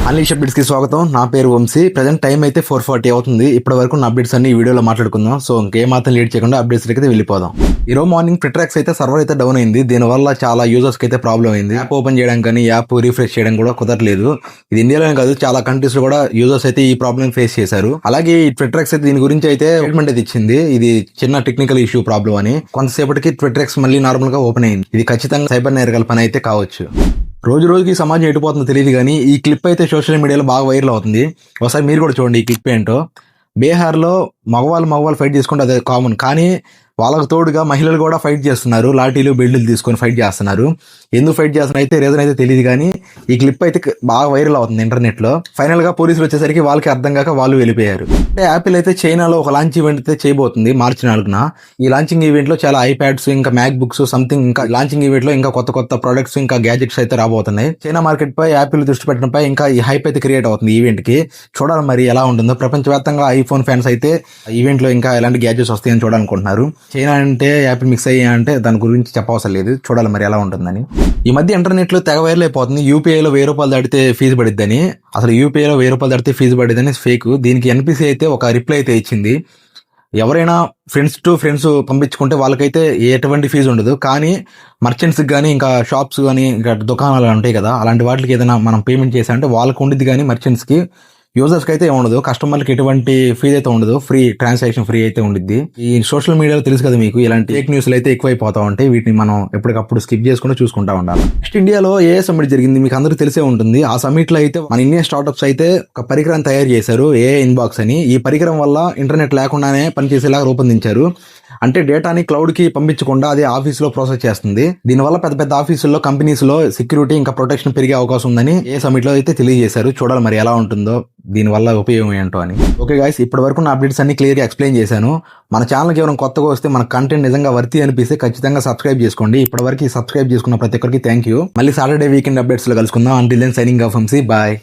Unleash updates కి స్వాగతం. నా పేరు వంశీ. ప్రజెంట్ టైం అయితే 4:40 అవుతుంది. ఇప్పటి వరకు నా అప్డేట్స్ అన్ని ఈ వీడియోలో మాట్లాడుకుందాం. సో ఇంకేమాత్రం లేట్ చేయకుండా అప్డేట్స్ అయితే వెళ్ళిపోదాం. ఈ రోజు మార్నింగ్ ట్విట్రాక్స్ అయితే సర్వర్ అయితే డౌన్ అయింది. దీనివల్ల చాలా యూజర్స్ కి అయితే ప్రాబ్లం అయింది. యాప్ ఓపెన్ చేయడం కానీ యాప్ రిఫ్రెష్ చేయడం కూడా కుదరలేదు. ఇది ఇండియాలోనే కాదు, చాలా కంట్రీస్ లో కూడా యూజర్స్ అయితే ఈ ప్రాబ్లం ఫేస్ చేశారు. అలాగే ఈ ట్విట్రాక్స్ అయితే దీని గురించి అయితే స్టేట్మెంట్ అయితే ఇచ్చింది. ఇది చిన్న టెక్నికల్ ఇష్యూ ప్రాబ్లం అని. కొంతసేపటికి ట్విట్రాక్స్ మళ్ళీ నార్మల్ గా ఓపెన్ అయింది. ఇది ఖచ్చితంగా సైబర్ నేరగాల పని అయితే కావచ్చు. రోజు రోజుకి సమాజం ఎటుపోతుందో తెలియదు కానీ ఈ క్లిప్ అయితే సోషల్ మీడియాలో బాగా వైరల్ అవుతుంది. ఒకసారి మీరు కూడా చూడండి ఈ క్లిప్ ఏంటో. బీహార్లో మగవాళ్ళు ఫైట్ చేసుకుంటే అదే కామన్, కానీ వాళ్ళకు తోడుగా మహిళలు కూడా ఫైట్ చేస్తున్నారు. లాఠీలు బెల్టులు తీసుకొని ఫైట్ చేస్తున్నారు. ఎందుకు ఫైట్ చేస్తున్నారు అయితే రీజన్ అయితే తెలియదు, కానీ ఈ క్లిప్ అయితే బాగా వైరల్ అవుతుంది ఇంటర్నెట్ లో. ఫైనల్ గా పోలీసులు వచ్చేసరికి వాళ్ళకి అర్థం కాక వాళ్ళు వెళ్ళిపోయారు. అంటే యాపిల్ అయితే చైనాలో ఒక లాంచ్ ఈవెంట్ అయితే చేయబోతుంది మార్చి 4న. ఈ లాంచింగ్ ఈవెంట్ లో చాలా ఐప్యాడ్స్, ఇంకా మ్యాక్ బుక్స్ సంథింగ్, ఇంకా లాంచింగ్ ఈవెంట్ లో ఇంకా కొత్త ప్రొడక్ట్స్, ఇంకా గ్యాజెట్స్ అయితే రాబోతున్నాయి. చైనా మార్కెట్ పై యాపిల్ దృష్టి పెట్టడంపై ఇంకా ఈ హైప్ అయితే క్రియేట్ అవుతుంది ఈవెంట్ కి. చూడాలి మరి ఎలా ఉంటుందో. ప్రపంచవ్యాప్తంగా ఐఫోన్ ఫ్యాన్స్ అయితే ఈవెంట్ లో ఇంకా ఎలాంటి గ్యాజెట్స్ వస్తాయని చూడాలనుకుంటున్నారు. చైనా అంటే యాపిల్ మిక్స్ అయ్యా అంటే దాని గురించి చెప్పవసరం లేదు. చూడాలి మరి ఎలా ఉంటుందని. ఈ మధ్య ఇంటర్నెట్ లో తెగ వైరల్ అయిపోతుంది. యూపీఐలో ₹1000 దాటితే ఫీజు పడిద్దని. అసలు యూపీఐలో ₹1000 దాటితే ఫీజు పడిద్దని ఫేక్. దీనికి ఎన్పిసి అయితే ఒక రిప్లై అయితే ఇచ్చింది. ఎవరైనా ఫ్రెండ్స్ టు ఫ్రెండ్స్ పంపించుకుంటే వాళ్ళకైతే ఎటువంటి ఫీజు ఉండదు, కానీ మర్చెంట్స్ కానీ ఇంకా షాప్స్ కానీ ఇంకా దుకాణాలు ఉంటాయి కదా, అలాంటి వాటికి ఏదైనా మనం పేమెంట్ చేసామంటే వాళ్ళకు ఉండిద్ది, కానీ మర్చెంట్స్ కి యూజర్స్ కి అయితే ఉండదు. కస్టమర్కి ఎటువంటి ఫీజు అయితే ఉండదు. ఫ్రీ ట్రాన్సాక్షన్ ఫ్రీ అయితే ఉండిద్ది. ఈ సోషల్ మీడియాలో తెలుసు కదా మీకు, ఇలాంటి ఫేక్ న్యూస్లు అయితే ఎక్కువైపోతా ఉంటాయి. వీటిని మనం ఎప్పటికప్పుడు స్కిప్ చేసుకుంటూ చూసుకుంటా ఉండాలి. నెక్స్ట్ ఇండియాలో ఏ సమ్మిట్ జరిగింది మీకు అందరికీ తెలిసే ఉంటుంది. ఆ సమ్మిట్ లో అయితే మన ఇండియన్ స్టార్ట్అప్స్ అయితే ఒక పరికరం తయారు చేశారు, ఏ ఇన్బాక్స్ అని. ఈ పరికరం వల్ల ఇంటర్నెట్ లేకుండానే పనిచేసేలా రూపొందించారు. అంటే డేటాని క్లౌడ్ కి పంపించకుండా అదే ఆఫీస్ లో ప్రాసెస్ చేస్తుంది. దీనివల్ల పెద్ద ఆఫీసుల్లో, కంపెనీస్ లో సెక్యూరిటీ ఇంకా ప్రొటెక్షన్ పెరిగే అవకాశం ఉందని ఏ సమ్మిట్ లో అయితే తెలియజేశారు. చూడాలి మరి ఎలా ఉంటుందో, దీనివల్ల ఉపయోగం ఏంటో అని. ఓకే గైస్, ఇప్పటి వరకు నా అప్డేట్స్ అన్ని క్లియర్ గా ఎక్స్ప్లెయిన్ చేశాను. మన ఛానల్కి ఎవరైనా కొత్తగా వస్తే మన కంటెంట్ నిజంగా వర్తి అనిపిస్తే ఖచ్చితంగా సబ్స్క్రైబ్ చేసుకోండి. ఇప్పటి వరకు సబ్స్క్రైబ్ చేసుకున్న ప్రతి ఒక్కరికి థ్యాంక్ యూ. మళ్ళీ సాటర్డే వీకెండ్ అప్డేట్స్ లో కలుసుకుందాం. Until then signing off Vamsi. Bye.